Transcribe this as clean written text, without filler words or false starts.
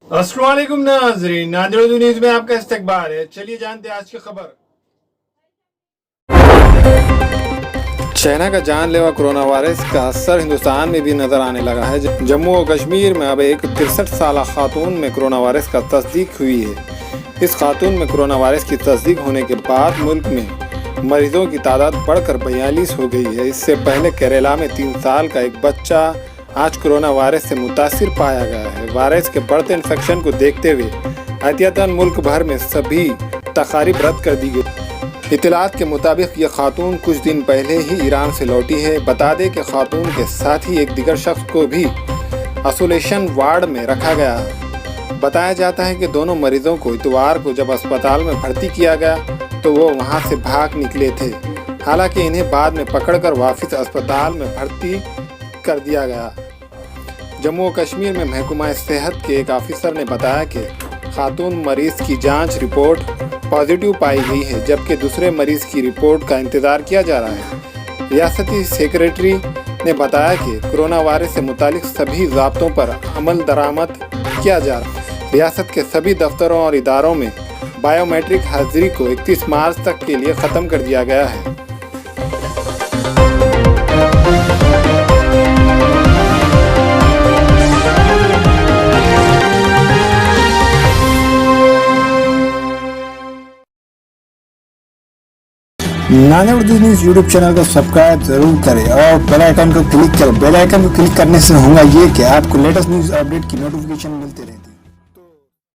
अस्सलाम वालेकुम नाज़रीन, नादिर न्यूज़ में आपका इस्तकबाल है। चलिए जानते हैं आज की खबर। चाइना का जानलेवा कोरोना वायरस का असर हिंदुस्तान में भी नजर आने लगा है। जम्मू और कश्मीर में अब एक 63 साल खातून में कोरोना वायरस का तस्दीक हुई है। इस खातून में कोरोना वायरस की तस्दीक होने के बाद मुल्क में मरीजों की तादाद बढ़कर 42 हो गई है। इससे पहले केरला में 3 साल का एक बच्चा आज कोरोना वायरस से मुतासिर पाया गया है। वायरस के बढ़ते इन्फेक्शन को देखते हुए एहतियातन मुल्क भर में सभी तकारीब रद्द कर दी गई। इत्तलात के मुताबिक ये खातून कुछ दिन पहले ही ईरान से लौटी है। बता दें कि खातून के साथ ही एक दिगर शख्स को भी आइसोलेशन वार्ड में रखा गया है। बताया जाता है कि दोनों मरीजों को इतवार को जब अस्पताल में भर्ती किया गया तो वो वहाँ से भाग निकले थे। हालांकि इन्हें बाद में पकड़कर वापस अस्पताल में भर्ती कर दिया गया। जम्मू और कश्मीर में महकमा सेहत के एक ऑफिसर ने बताया कि खातून मरीज की जांच रिपोर्ट पॉजिटिव पाई गई है, जबकि दूसरे मरीज की रिपोर्ट का इंतज़ार किया जा रहा है। रियासती सेक्रेटरी ने बताया कि कोरोना वायरस से मुतालिक सभी ज़ाब्तों पर अमल दरामद किया जा रहा है। रियासत के सभी दफ्तरों और इदारों में बायोमेट्रिक हाजिरी को 31 मार्च तक के लिए ख़त्म कर दिया गया है। Nadir Urdu news YouTube channel को सब्सक्राइब जरूर करें और बेल आइकन को क्लिक करें। बेल आइकन को क्लिक करने से होगा ये कि आपको लेटेस्ट न्यूज़ अपडेट की नोटिफिकेशन मिलती रहे।